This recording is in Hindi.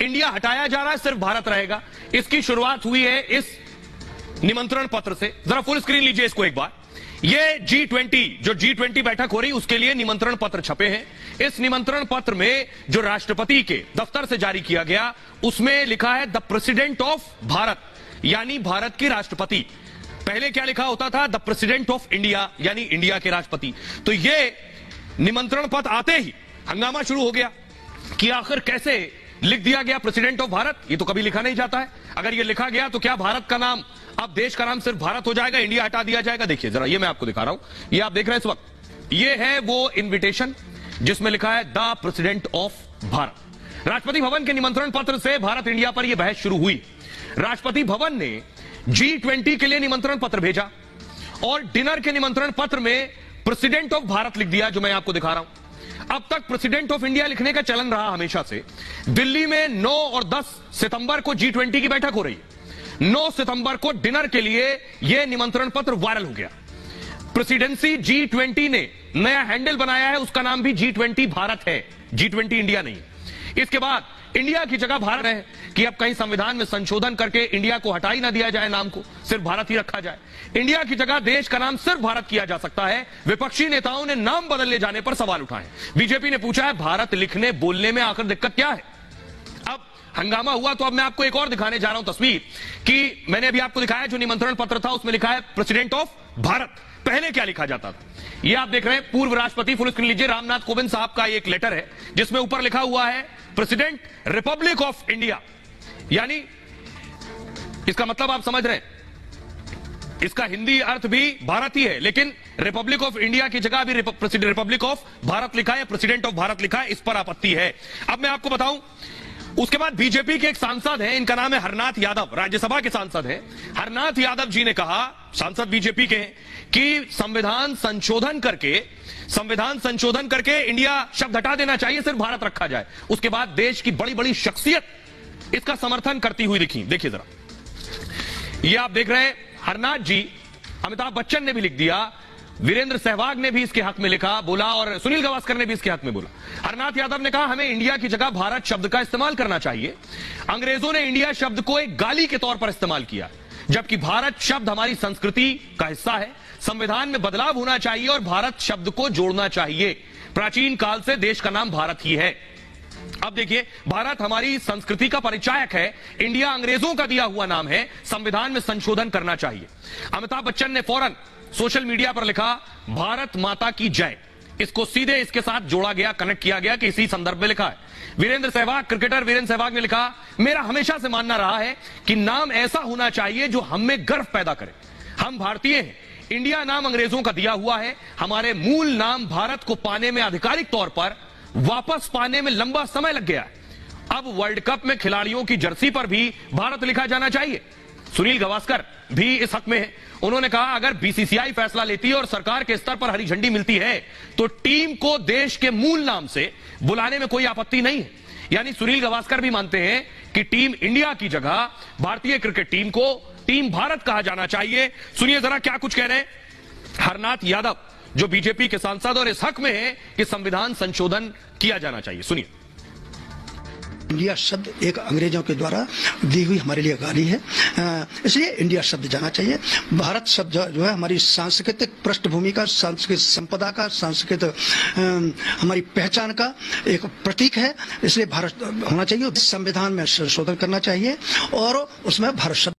इंडिया हटाया जा रहा है, सिर्फ भारत रहेगा। इसकी शुरुआत हुई है इस निमंत्रण पत्र से। जरा फुल स्क्रीन लीजिए इसको एक बार। ये G20 जो G20 बैठक हो रही उसके लिए निमंत्रण पत्र छपे हैं। इस निमंत्रण पत्र में जो राष्ट्रपति के दफ्तर से जारी किया गया उसमें लिखा है द प्रेसिडेंट ऑफ भारत, यानी भारत के राष्ट्रपति। पहले क्या लिखा होता था? द प्रेसिडेंट ऑफ इंडिया, यानी इंडिया के राष्ट्रपति। तो ये निमंत्रण पत्र आते ही हंगामा शुरू हो गया कि आखिर कैसे लिख दिया गया प्रेसिडेंट ऑफ भारत। ये तो कभी लिखा नहीं जाता है। अगर ये लिखा गया तो क्या भारत का नाम, अब देश का नाम सिर्फ भारत हो जाएगा, इंडिया हटा दिया जाएगा? देखिए जरा, ये मैं आपको दिखा रहा हूं, ये आप देख रहे हैं इस वक्त, ये है वो इन्विटेशन जिसमें लिखा है the president of Bharat. Rashtrapati Bhavan के निमंत्रण पत्र से भारत इंडिया पर यह बहस शुरू हुई। राष्ट्रपति भवन ने G20 के लिए निमंत्रण पत्र भेजा और डिनर के निमंत्रण पत्र में प्रेसिडेंट ऑफ भारत लिख दिया, जो मैं आपको दिखा रहा हूं। अब तक प्रेसिडेंट ऑफ इंडिया लिखने का चलन रहा हमेशा से। दिल्ली में 9 और 10 सितंबर को G20 की बैठक हो रही है। 9 सितंबर को डिनर के लिए यह निमंत्रण पत्र वायरल हो गया। प्रेसिडेंसी G20 ने नया हैंडल बनाया है, उसका नाम भी G20 भारत है, G20 इंडिया नहीं। इसके बाद इंडिया की जगह भारत है कि अब कहीं संविधान में संशोधन करके इंडिया को हटा ही ना दिया जाए, नाम को सिर्फ भारत ही रखा जाए। इंडिया की जगह देश का नाम सिर्फ भारत किया जा सकता है। विपक्षी नेताओं ने नाम बदलने जाने पर सवाल उठाए। बीजेपी ने पूछा है भारत लिखने बोलने में आखिर दिक्कत क्या है? अब हंगामा हुआ तो अब मैं आपको एक और दिखाने जा रहा हूं तस्वीर कि मैंने अभी आपको दिखाया जो निमंत्रण पत्र था उसमें लिखा है प्रेसिडेंट ऑफ भारत। पहले क्या लिखा जाता था? ये आप देख रहे हैं पूर्व राष्ट्रपति, फुल स्क्रीन लीजिए, रामनाथ कोविंद साहब का एक लेटर है जिसमें ऊपर लिखा हुआ है प्रेसिडेंट रिपब्लिक ऑफ इंडिया, यानी इसका मतलब आप समझ रहे हैं, इसका हिंदी अर्थ भी भारत ही है, लेकिन रिपब्लिक ऑफ इंडिया की जगह अभी रिपब्लिक ऑफ भारत लिखा है, प्रेसिडेंट ऑफ भारत लिखा है। इस पर आपत्ति है। अब मैं आपको बताऊं, उसके बाद बीजेपी के एक सांसद हैं, इनका नाम है हरनाथ यादव, राज्यसभा के सांसद हैं। हरनाथ यादव जी ने कहा, सांसद बीजेपी के हैं, कि संविधान संशोधन करके इंडिया शब्द हटा देना चाहिए, सिर्फ भारत रखा जाए। उसके बाद देश की बड़ी बड़ी शख्सियत इसका समर्थन करती हुई दिखी। देखिए जरा, ये आप देख रहे हैं हरनाथ जी, अमिताभ बच्चन ने भी लिख दिया, वीरेंद्र सहवाग ने भी इसके हक में लिखा, बोला, और सुनील गावस्कर ने भी इसके हक में बोला। हरनाथ यादव ने कहा हमें इंडिया की जगह भारत शब्द का इस्तेमाल करना चाहिए। अंग्रेजों ने इंडिया शब्द को एक गाली के तौर पर इस्तेमाल किया, जबकि भारत शब्द हमारी संस्कृति का हिस्सा है। संविधान में बदलाव होना चाहिए और भारत शब्द को जोड़ना चाहिए। प्राचीन काल से देश का नाम भारत ही है। अब देखिए, भारत हमारी संस्कृति का परिचायक है, इंडिया अंग्रेजों का दिया हुआ नाम है, संविधान में संशोधन करना चाहिए। अमिताभ बच्चन ने फौरन सोशल मीडिया पर लिखा भारत माता की जय। इसको सीधे इसके साथ जोड़ा गया, कनेक्ट किया गया कि इसी संदर्भ में लिखा है। वीरेंद्र सहवाग, क्रिकेटर वीरेंद्र सहवाग ने लिखा मेरा हमेशा से मानना रहा है कि नाम ऐसा होना चाहिए जो हम में गर्व पैदा करे। हम भारतीय हैं, इंडिया नाम अंग्रेजों का दिया हुआ है, हमारे मूल नाम भारत को पाने में, आधिकारिक तौर पर वापस पाने में लंबा समय लग गया है। अब वर्ल्ड कप में खिलाड़ियों की जर्सी पर भी भारत लिखा जाना चाहिए। सुनील गावस्कर भी इस हक में है। उन्होंने कहा अगर बीसीसीआई फैसला लेती है और सरकार के स्तर पर हरी झंडी मिलती है तो टीम को देश के मूल नाम से बुलाने में कोई आपत्ति नहीं है। यानी सुनील गावस्कर भी मानते हैं कि टीम इंडिया की जगह भारतीय क्रिकेट टीम को टीम भारत कहा जाना चाहिए। सुनिए जरा क्या कुछ कह रहे हैं हरनाथ यादव, जो बीजेपी के सांसद और इस हक में है कि संविधान संशोधन किया जाना चाहिए। सुनिए। इंडिया शब्द एक अंग्रेजों के द्वारा दी हुई हमारे लिए गाली है, इसलिए इंडिया शब्द जाना चाहिए। भारत शब्द जो है हमारी सांस्कृतिक पृष्ठभूमि का, सांस्कृतिक संपदा का, सांस्कृतिक हमारी पहचान का एक प्रतीक है, इसलिए भारत होना चाहिए। संविधान में संशोधन करना चाहिए और उसमें भारत शब्द